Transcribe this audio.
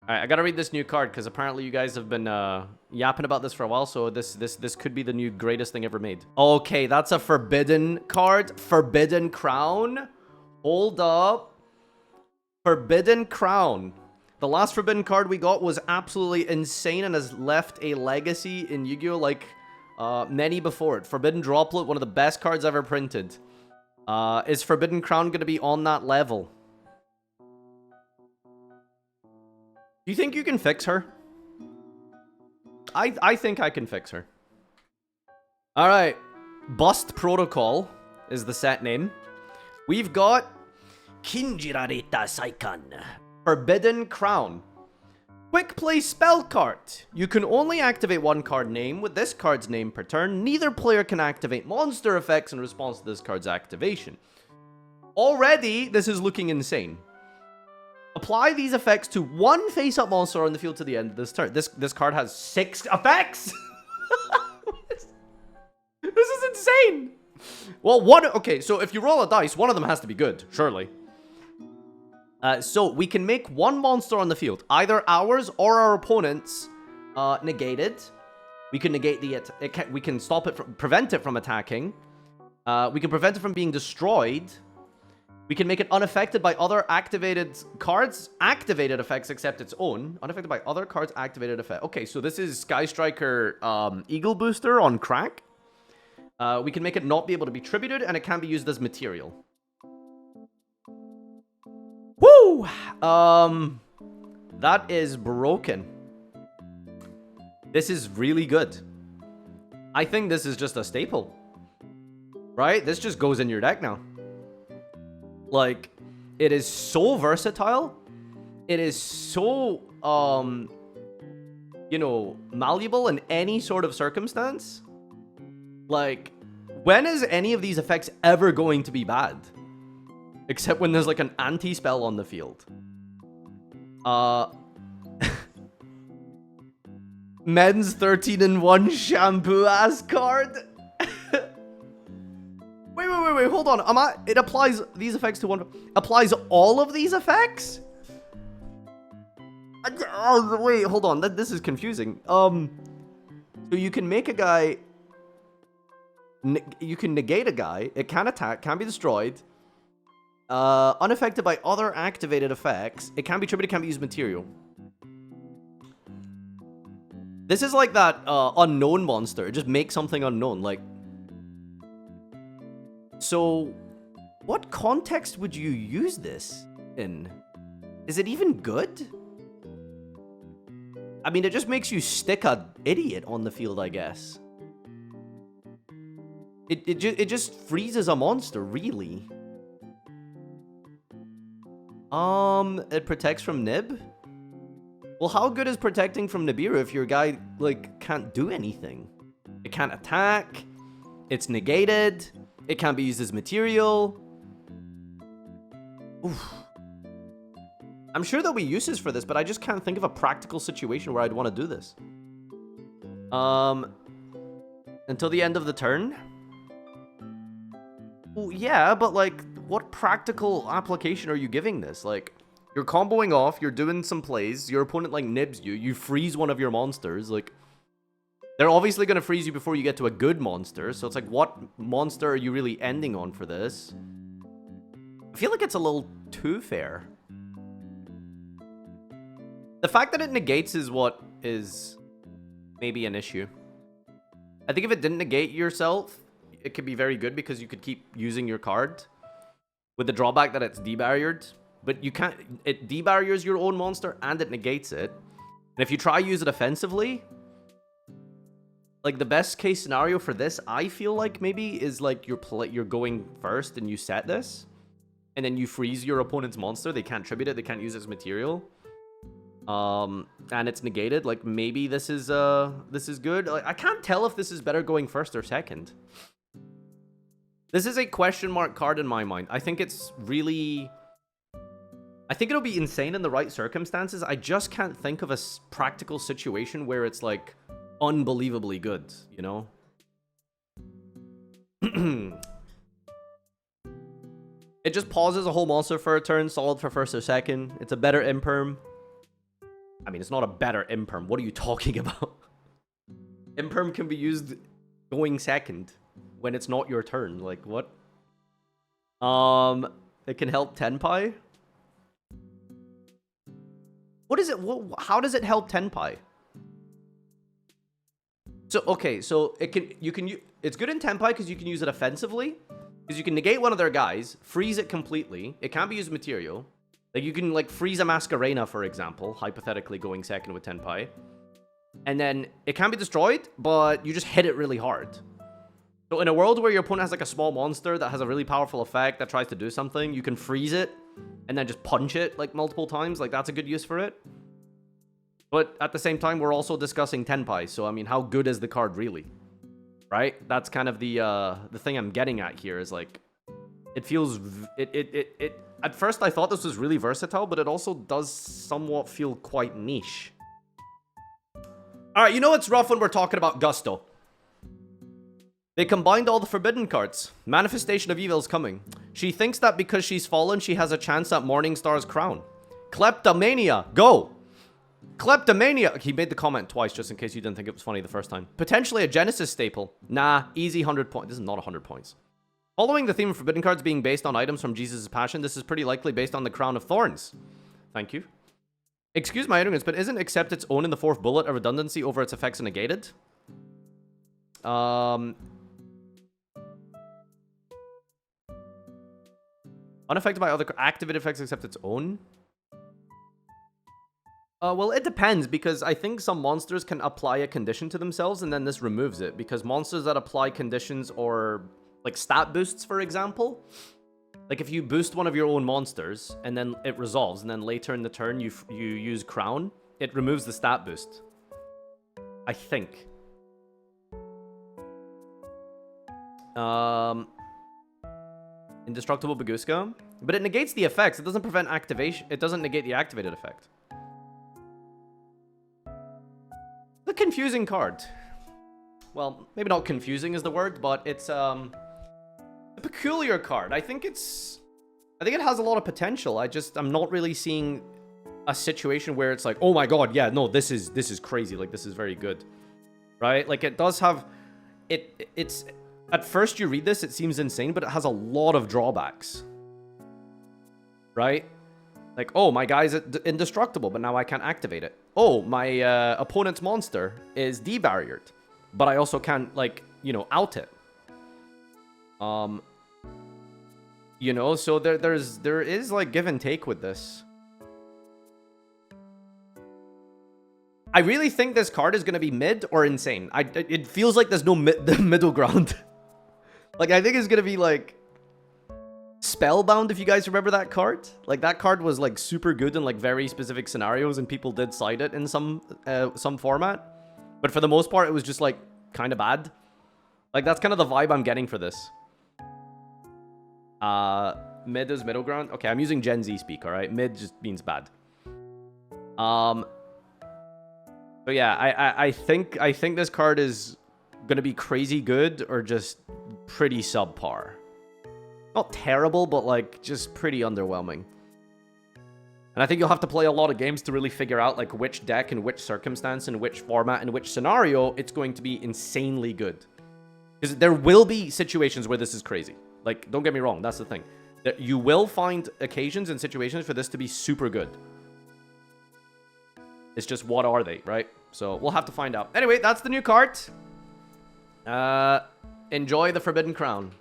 Alright, I gotta read this new card, because apparently you guys have been yapping about this for a while, so this could be the new greatest thing ever made. Okay, that's a forbidden card. Forbidden Crown. Hold up. Forbidden Crown. The last forbidden card we got was absolutely insane and has left a legacy in Yu-Gi-Oh! Like many before it. Forbidden Droplet, one of the best cards ever printed. Is Forbidden Crown going to be on that level? Do you think you can fix her? I think I can fix her. Alright. Bust Protocol is the set name. We've got Kinjirareta Saikan. Forbidden Crown. Quick play spell card. You can only activate one card name with this card's name per turn. Neither player can activate monster effects in response to this card's activation. Already, this is looking insane. Apply these effects to one face-up monster on the field to the end of this turn. This card has 6 effects! This is insane! Well, okay, so if you roll a dice, one of them has to be good, surely. So we can make one monster on the field, either ours or our opponent's, negated. We can negate we can stop it prevent it from attacking. We can prevent it from being destroyed. We can make it unaffected by other activated cards, activated effects except its own. Unaffected by other cards, activated effect. Okay, so this is Sky Striker Eagle Booster on crack. We can make it not be able to be tributed, and it can be used as material. Woo! That is broken. This is really good. I think this is just a staple. Right? This just goes in your deck now. Like, it is so versatile. It is so, you know, malleable in any sort of circumstance. Like, when is any of these effects ever going to be bad? Except when there's like an anti-spell on the field. Men's 13-in-1 shampoo ass card. Wait, hold on. It applies these effects to one. Applies all of these effects? Oh, wait, hold on. This is confusing. So you can make a guy. You can negate a guy. It can attack, can be destroyed. Unaffected by other activated effects. It can be tributed, can be used material. This is like that unknown monster. Just make something unknown. Like, so what context would you use this in? Is it even good? I mean, it just makes you stick an idiot on the field, I guess. It just freezes a monster, really. It protects from Nib? Well, how good is protecting from Nibiru if your guy, like, can't do anything? It can't attack. It's negated. It can't be used as material. Oof. I'm sure there'll be uses for this, but I just can't think of a practical situation where I'd want to do this. Until the end of the turn? Well, yeah, but, like, what practical application are you giving this? Like, you're comboing off, you're doing some plays, your opponent, like, nibs you, you freeze one of your monsters, like, they're obviously gonna freeze you before you get to a good monster, so it's like, what monster are you really ending on for this? I feel like it's a little too fair. The fact that it negates is what is maybe an issue. I think if it didn't negate yourself, it could be very good because you could keep using your card. With the drawback that it's debarriered. But you can't... It debarriers your own monster and it negates it. And if you try use it offensively... Like, the best case scenario for this, I feel like, maybe, is like you're going first and you set this. And then you freeze your opponent's monster. They can't tribute it. They can't use it as material. And it's negated. Like, maybe this is good. Like, I can't tell if this is better going first or second. This is a question mark card in my mind. I think it's really... I think it'll be insane in the right circumstances. I just can't think of a practical situation where it's, like, unbelievably good, you know? It just pauses a whole monster for a turn, solid for first or second. It's a better imperm. I mean, it's not a better imperm. What are you talking about? Imperm can be used going second when it's not your turn. Like, what? It can help Tenpai. What is it? How does it help Tenpai? So, okay, so it's good in Tenpai because you can use it offensively. Because you can negate one of their guys, freeze it completely. It can't be used material. Like, you can, like, freeze a Masquerena, for example, hypothetically going second with Tenpai. And then it can be destroyed, but you just hit it really hard. So in a world where your opponent has, like, a small monster that has a really powerful effect that tries to do something, you can freeze it and then just punch it, like, multiple times. Like, that's a good use for it. But at the same time, we're also discussing Tenpai. So, I mean, how good is the card really? Right? That's kind of the thing I'm getting at here is, like, it feels... At first, I thought this was really versatile, but it also does somewhat feel quite niche. Alright, you know what's rough when we're talking about Gusto? They combined all the forbidden cards. Manifestation of Evil's coming. She thinks that because she's fallen, she has a chance at Morningstar's crown. Kleptomania, go! Kleptomania! He made the comment twice, just in case you didn't think it was funny the first time. Potentially a Genesis staple. Nah, easy 100 points. This is not 100 points. Following the theme of forbidden cards being based on items from Jesus' Passion, this is pretty likely based on the Crown of Thorns. Thank you. Excuse my ignorance, but isn't accept its own in the fourth bullet a redundancy over its effects negated? Unaffected by other activated effects except its own? Well, it depends, because I think some monsters can apply a condition to themselves, and then this removes it, because monsters that apply conditions or, like, stat boosts, for example, like, if you boost one of your own monsters, and then it resolves, and then later in the turn you use Crown, it removes the stat boost. I think. Indestructible Baguska. But it negates the effects. It doesn't prevent activation. It doesn't negate the activated effect. The confusing card. Well, maybe not confusing is the word, but it's a peculiar card. I think it has a lot of potential. I'm not really seeing a situation where it's like, oh my god, yeah, no, this is crazy. Like, this is very good. Right? Like, it does have it's at first you read this, it seems insane, but it has a lot of drawbacks. Right? Like, oh, my guy's indestructible, but now I can't activate it. Oh, my opponent's monster is debarriered, but I also can't, like, you know, out it. You know, so there is, like, give and take with this. I really think this card is going to be mid or insane. It feels like there's no middle ground. Like, I think it's going to be, like, Spellbound, if you guys remember that card. Like, that card was, like, super good in, like, very specific scenarios, and people did cite it in some format. But for the most part, it was just, like, kind of bad. Like, that's kind of the vibe I'm getting for this. Mid is middle ground. Okay, I'm using Gen Z speak, alright? Mid just means bad. But yeah, I think this card is gonna be crazy good or just pretty subpar. Not terrible, but, like, just pretty underwhelming. And I think you'll have to play a lot of games to really figure out, like, which deck and which circumstance and which format and which scenario it's going to be insanely good. Because there will be situations where this is crazy. Like, don't get me wrong, that's the thing. You will find occasions and situations for this to be super good. It's just, what are they, right? So, we'll have to find out. Anyway, that's the new card. Enjoy the Forbidden Crown.